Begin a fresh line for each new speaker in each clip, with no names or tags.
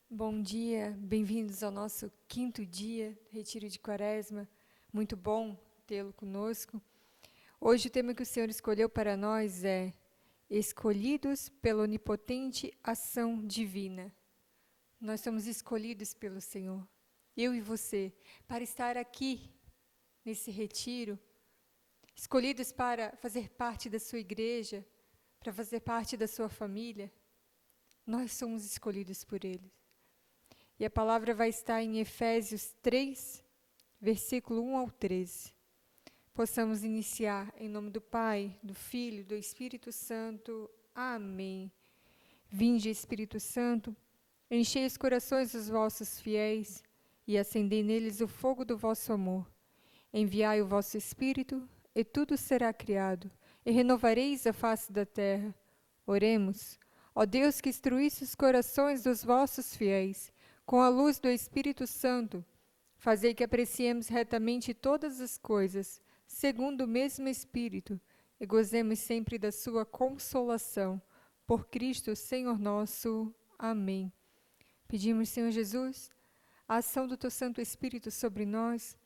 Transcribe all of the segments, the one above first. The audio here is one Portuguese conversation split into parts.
Bom dia, bem-vindos ao nosso quinto dia, Retiro de Quaresma. Muito bom tê-lo conosco. Hoje o tema que o Senhor escolheu para nós é Escolhidos pela onipotente ação divina. Nós somos escolhidos pelo Senhor, eu e você, para estar aqui nesse retiro, escolhidos para fazer parte da sua igreja, para fazer parte da sua família. Nós somos escolhidos por Ele. E a palavra vai estar em Efésios 3, versículo 1 ao 13. Possamos iniciar em nome do Pai, do Filho e do Espírito Santo. Amém. Vinde, Espírito Santo, enchei os corações dos vossos fiéis e acendei neles o fogo do vosso amor. Enviai o vosso Espírito, e tudo será criado, e renovareis a face da terra. Oremos. Ó Deus, que instruísse os corações dos vossos fiéis, com a luz do Espírito Santo, fazei que apreciemos retamente todas as coisas, segundo o mesmo Espírito, e gozemos sempre da sua consolação. Por Cristo, Senhor nosso. Amém. Pedimos, Senhor Jesus, a ação do Teu Santo Espírito sobre nós.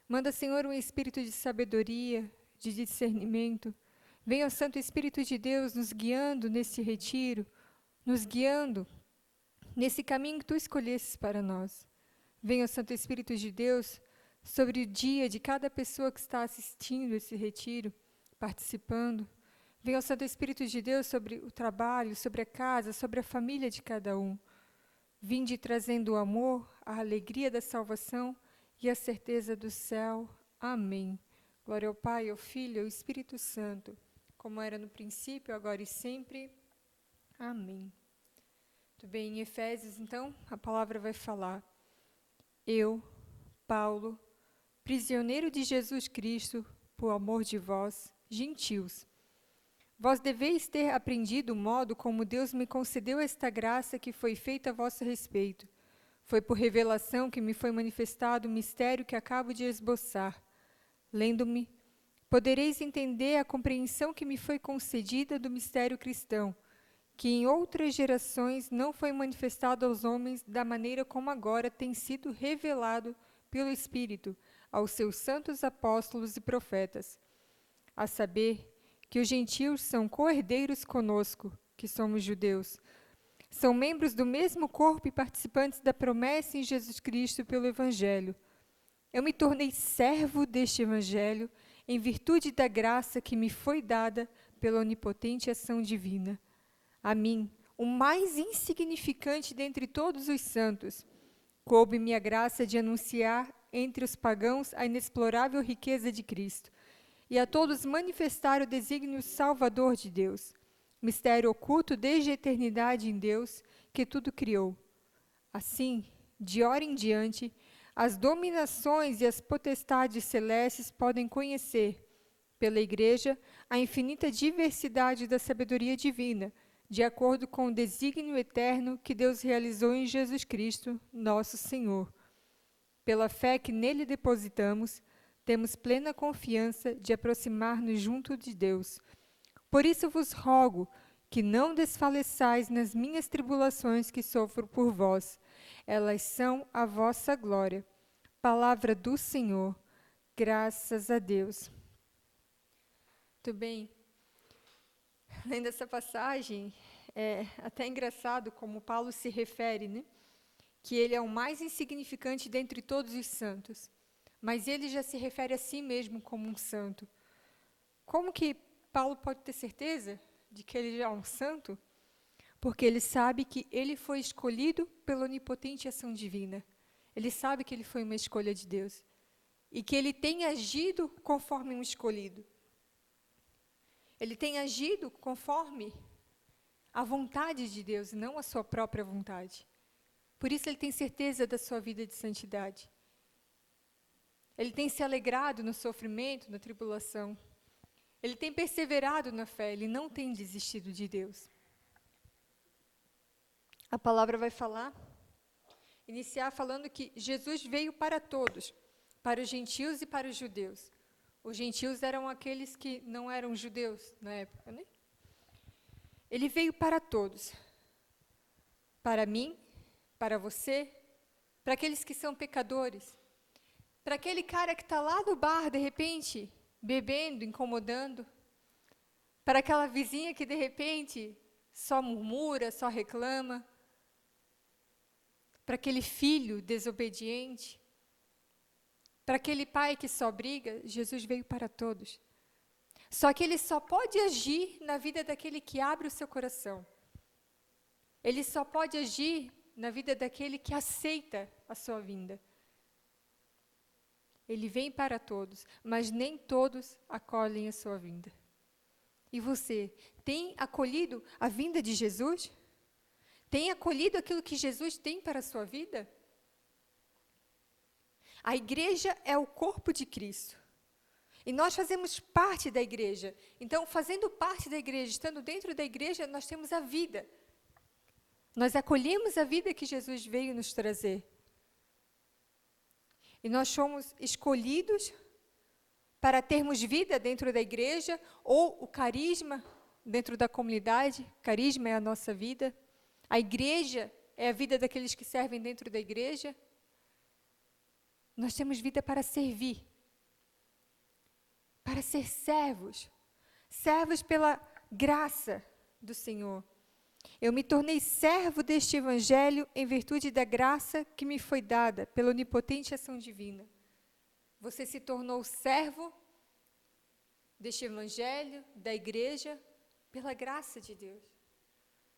Manda, Senhor, um espírito de sabedoria, de discernimento. Venha o Santo Espírito de Deus nos guiando nesse retiro, nos guiando nesse caminho que Tu escolhesses para nós. Venha o Santo Espírito de Deus sobre o dia de cada pessoa que está assistindo esse retiro, participando. Venha o Santo Espírito de Deus sobre o trabalho, sobre a casa, sobre a família de cada um. Vinde trazendo o amor, a alegria da salvação e a certeza do céu. Amém. Glória ao Pai, ao Filho e ao Espírito Santo, como era no princípio, agora e sempre. Amém. Muito bem, em Efésios, então, a palavra vai falar. Eu, Paulo, prisioneiro de Jesus Cristo, por amor de vós, gentios. Vós deveis ter aprendido o modo como Deus me concedeu esta graça que foi feita a vosso respeito. Foi por revelação que me foi manifestado o mistério que acabo de esboçar. Lendo-me, podereis entender a compreensão que me foi concedida do mistério cristão, que em outras gerações não foi manifestado aos homens da maneira como agora tem sido revelado pelo Espírito aos seus santos apóstolos e profetas, a saber, que os gentios são co-herdeiros conosco, que somos judeus. São membros do mesmo corpo e participantes da promessa em Jesus Cristo pelo Evangelho. Eu me tornei servo deste Evangelho em virtude da graça que me foi dada pela onipotente ação divina. A mim, o mais insignificante dentre todos os santos, coube-me a graça de anunciar entre os pagãos a inexplorável riqueza de Cristo, e a todos manifestar o desígnio salvador de Deus, mistério oculto desde a eternidade em Deus, que tudo criou. Assim, de hora em diante, as dominações e as potestades celestes podem conhecer, pela Igreja, a infinita diversidade da sabedoria divina, de acordo com o desígnio eterno que Deus realizou em Jesus Cristo, nosso Senhor. Pela fé que nele depositamos, temos plena confiança de aproximar-nos junto de Deus. Por isso vos rogo que não desfaleçais nas minhas tribulações que sofro por vós. Elas são a vossa glória. Palavra do Senhor. Graças a Deus. Muito bem. Lendo essa passagem, é até engraçado como Paulo se refere, né? Que ele é o mais insignificante dentre todos os santos. Mas ele já se refere a si mesmo como um santo. Como que Paulo pode ter certeza de que ele já é um santo? Porque ele sabe que ele foi escolhido pela onipotente ação divina. Ele sabe que ele foi uma escolha de Deus. E que ele tem agido conforme um escolhido. Ele tem agido conforme a vontade de Deus, não a sua própria vontade. Por isso ele tem certeza da sua vida de santidade. Ele tem se alegrado no sofrimento, na tribulação. Ele tem perseverado na fé, ele não tem desistido de Deus. A palavra vai iniciar falando que Jesus veio para todos, para os gentios e para os judeus. Os gentios eram aqueles que não eram judeus na época, né? Ele veio para todos. Para mim, para você, para aqueles que são pecadores, para aquele cara que está lá no bar, de repente, bebendo, incomodando, para aquela vizinha que, de repente, só murmura, só reclama, para aquele filho desobediente, para aquele pai que só briga. Jesus veio para todos. Só que ele só pode agir na vida daquele que abre o seu coração. Ele só pode agir na vida daquele que aceita a sua vinda. Ele vem para todos, mas nem todos acolhem a sua vinda. E você, tem acolhido a vinda de Jesus? Tem acolhido aquilo que Jesus tem para a sua vida? A igreja é o corpo de Cristo. E nós fazemos parte da igreja. Então, fazendo parte da igreja, estando dentro da igreja, nós temos a vida. Nós acolhemos a vida que Jesus veio nos trazer. E nós somos escolhidos para termos vida dentro da igreja, ou o carisma dentro da comunidade. Carisma é a nossa vida. A igreja é a vida daqueles que servem dentro da igreja. Nós temos vida para servir, para ser servos, servos pela graça do Senhor. Eu me tornei servo deste evangelho em virtude da graça que me foi dada pela onipotente ação divina. Você se tornou servo deste evangelho, da igreja, pela graça de Deus.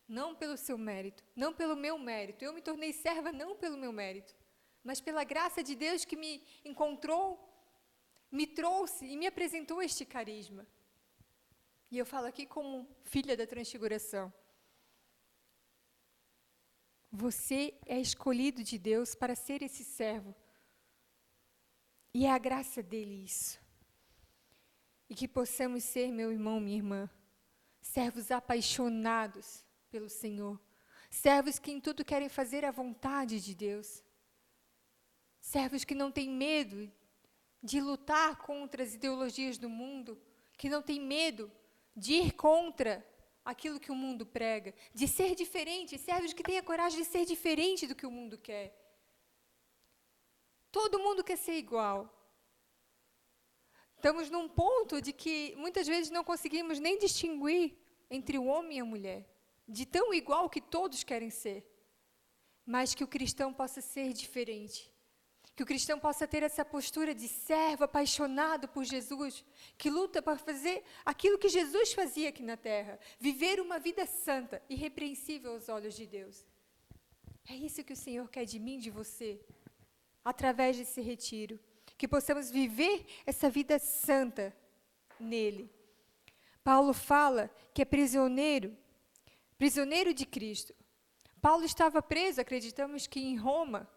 Não pelo seu mérito, não pelo meu mérito. Eu me tornei serva não pelo meu mérito, mas pela graça de Deus que me encontrou, me trouxe e me apresentou este carisma. E eu falo aqui como filha da transfiguração. Você é escolhido de Deus para ser esse servo. E é a graça dele isso. E que possamos ser, meu irmão, minha irmã, servos apaixonados pelo Senhor. Servos que em tudo querem fazer a vontade de Deus. Servos que não têm medo de lutar contra as ideologias do mundo, que não têm medo de ir contra aquilo que o mundo prega, de ser diferente, servos que têm a coragem de ser diferente do que o mundo quer. Todo mundo quer ser igual. Estamos num ponto de que muitas vezes não conseguimos nem distinguir entre o homem e a mulher, de tão igual que todos querem ser, mas que o cristão possa ser diferente. Que o cristão possa ter essa postura de servo apaixonado por Jesus, que luta para fazer aquilo que Jesus fazia aqui na terra, viver uma vida santa, irrepreensível aos olhos de Deus. É isso que o Senhor quer de mim, de você, através desse retiro, que possamos viver essa vida santa nele. Paulo fala que é prisioneiro de Cristo. Paulo estava preso, acreditamos que em Roma.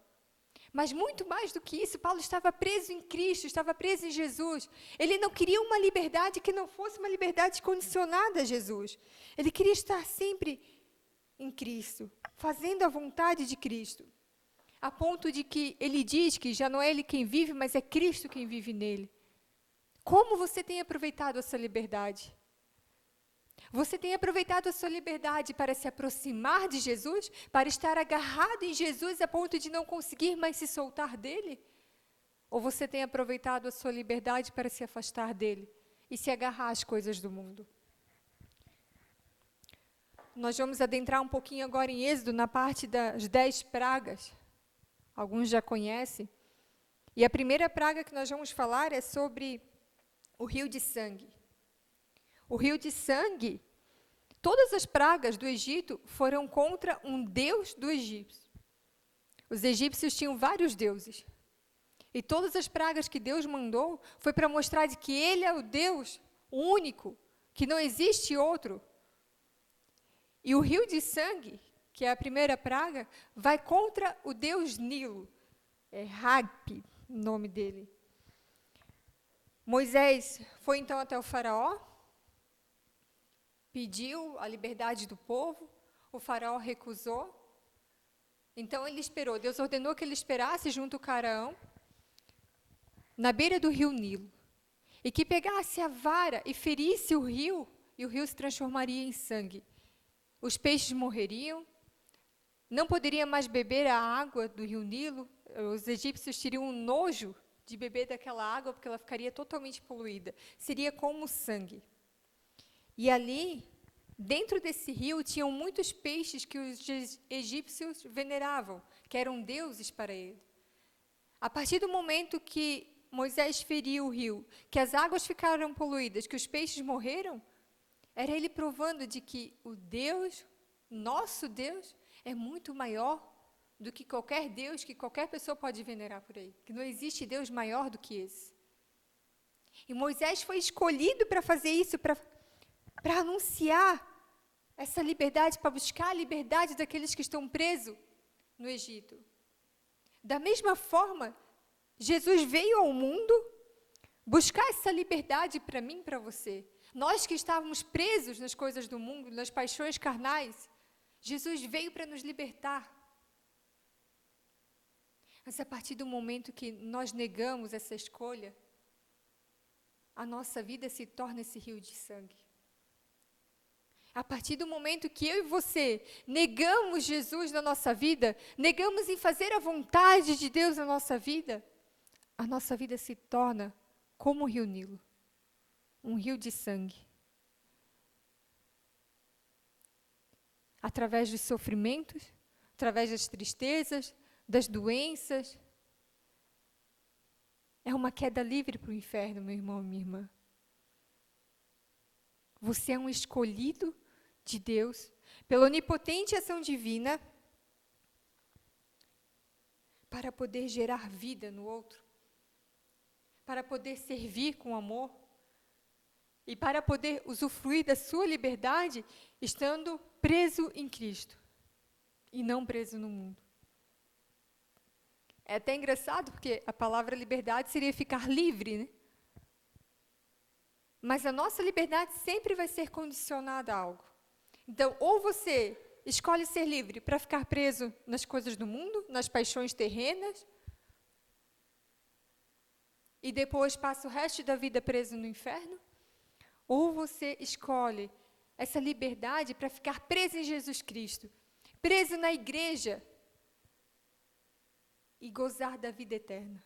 Mas muito mais do que isso, Paulo estava preso em Cristo, estava preso em Jesus. Ele não queria uma liberdade que não fosse uma liberdade condicionada a Jesus. Ele queria estar sempre em Cristo, fazendo a vontade de Cristo. A ponto de que ele diz que já não é ele quem vive, mas é Cristo quem vive nele. Como você tem aproveitado essa liberdade? Você tem aproveitado a sua liberdade para se aproximar de Jesus, para estar agarrado em Jesus a ponto de não conseguir mais se soltar dele? Ou você tem aproveitado a sua liberdade para se afastar dele e se agarrar às coisas do mundo? Nós vamos adentrar um pouquinho agora em Êxodo, na parte das 10 pragas. Alguns já conhecem. E a primeira praga que nós vamos falar é sobre o rio de sangue. O rio de sangue, todas as pragas do Egito foram contra um deus do Egito. Os egípcios tinham vários deuses. E todas as pragas que Deus mandou foi para mostrar de que Ele é o Deus único, que não existe outro. E o rio de sangue, que é a primeira praga, vai contra o deus Nilo. É Hagpi, o nome dele. Moisés foi então até o faraó, pediu a liberdade do povo, o faraó recusou. Então ele esperou, Deus ordenou que ele esperasse junto com Arão, na beira do rio Nilo, e que pegasse a vara e ferisse o rio, e o rio se transformaria em sangue. Os peixes morreriam, não poderia mais beber a água do rio Nilo. Os egípcios teriam um nojo de beber daquela água, porque ela ficaria totalmente poluída. Seria como sangue. E ali, dentro desse rio, tinham muitos peixes que os egípcios veneravam, que eram deuses para ele. A partir do momento que Moisés feriu o rio, que as águas ficaram poluídas, que os peixes morreram, era ele provando de que o Deus, nosso Deus, é muito maior do que qualquer Deus que qualquer pessoa pode venerar por aí. Que não existe Deus maior do que esse. E Moisés foi escolhido para fazer isso, para anunciar essa liberdade, para buscar a liberdade daqueles que estão presos no Egito. Da mesma forma, Jesus veio ao mundo buscar essa liberdade para mim e para você. Nós que estávamos presos nas coisas do mundo, nas paixões carnais, Jesus veio para nos libertar. Mas a partir do momento que nós negamos essa escolha, a nossa vida se torna esse rio de sangue. A partir do momento que eu e você negamos Jesus na nossa vida, negamos em fazer a vontade de Deus na nossa vida, a nossa vida se torna como o rio Nilo, um rio de sangue. Através dos sofrimentos, através das tristezas, das doenças. É uma queda livre para o inferno, meu irmão, minha irmã. Você é um escolhido de Deus, pela onipotente ação divina, para poder gerar vida no outro, para poder servir com amor, e para poder usufruir da sua liberdade, estando preso em Cristo, e não preso no mundo. É até engraçado, porque a palavra liberdade seria ficar livre, né? Mas a nossa liberdade sempre vai ser condicionada a algo. Então, ou você escolhe ser livre para ficar preso nas coisas do mundo, nas paixões terrenas, e depois passa o resto da vida preso no inferno, ou você escolhe essa liberdade para ficar preso em Jesus Cristo, preso na igreja, e gozar da vida eterna.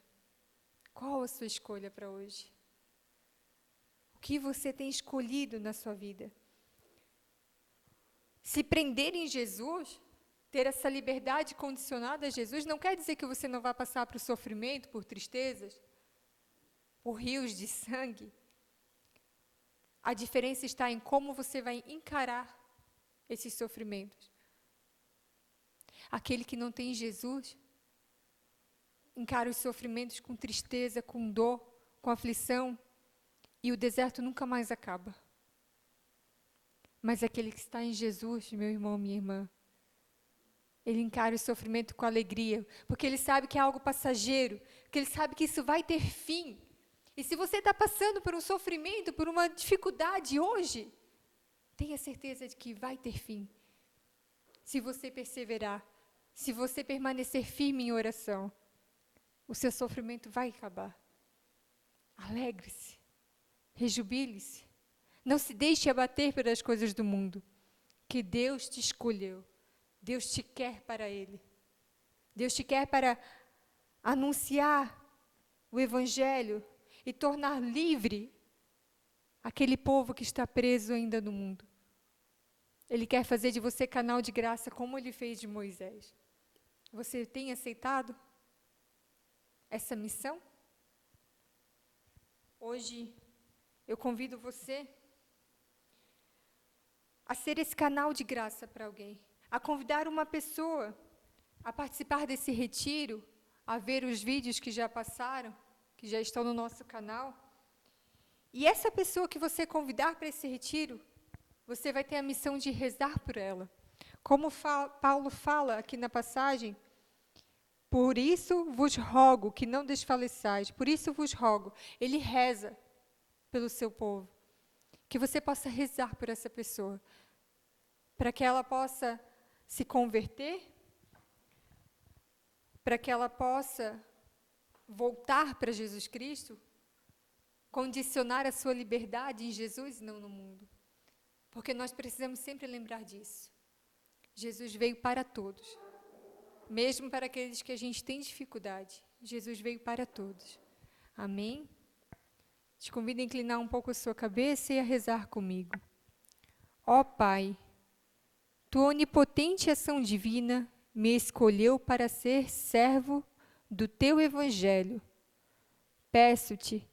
Qual a sua escolha para hoje? O que você tem escolhido na sua vida? Se prender em Jesus, ter essa liberdade condicionada a Jesus, não quer dizer que você não vai passar por sofrimento, por tristezas, por rios de sangue. A diferença está em como você vai encarar esses sofrimentos. Aquele que não tem Jesus, encara os sofrimentos com tristeza, com dor, com aflição, e o deserto nunca mais acaba. Mas aquele que está em Jesus, meu irmão, minha irmã, ele encara o sofrimento com alegria, porque ele sabe que é algo passageiro, porque ele sabe que isso vai ter fim. E se você está passando por um sofrimento, por uma dificuldade hoje, tenha certeza de que vai ter fim. Se você perseverar, se você permanecer firme em oração, o seu sofrimento vai acabar. Alegre-se, rejubile-se. Não se deixe abater pelas coisas do mundo, que Deus te escolheu. Deus te quer para Ele. Deus te quer para anunciar o Evangelho e tornar livre aquele povo que está preso ainda no mundo. Ele quer fazer de você canal de graça, como Ele fez de Moisés. Você tem aceitado essa missão? Hoje, eu convido você a ser esse canal de graça para alguém, a convidar uma pessoa a participar desse retiro, a ver os vídeos que já passaram, que já estão no nosso canal. E essa pessoa que você convidar para esse retiro, você vai ter a missão de rezar por ela. Como Paulo fala aqui na passagem, por isso vos rogo que não desfaleçais, por isso vos rogo. Ele reza pelo seu povo. Que você possa rezar por essa pessoa, para que ela possa se converter, para que ela possa voltar para Jesus Cristo, condicionar a sua liberdade em Jesus e não no mundo. Porque nós precisamos sempre lembrar disso. Jesus veio para todos, mesmo para aqueles que a gente tem dificuldade. Jesus veio para todos. Amém? Te convido a inclinar um pouco a sua cabeça e a rezar comigo. Ó Pai, tua onipotente ação divina me escolheu para ser servo do teu Evangelho. Peço-te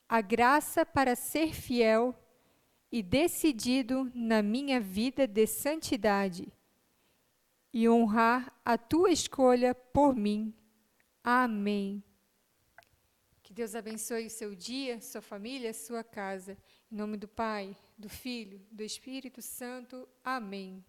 a graça para ser fiel e decidido na minha vida de santidade e honrar a tua escolha por mim. Amém. Que Deus abençoe o seu dia, sua família, sua casa. Em nome do Pai, do Filho, do Espírito Santo. Amém.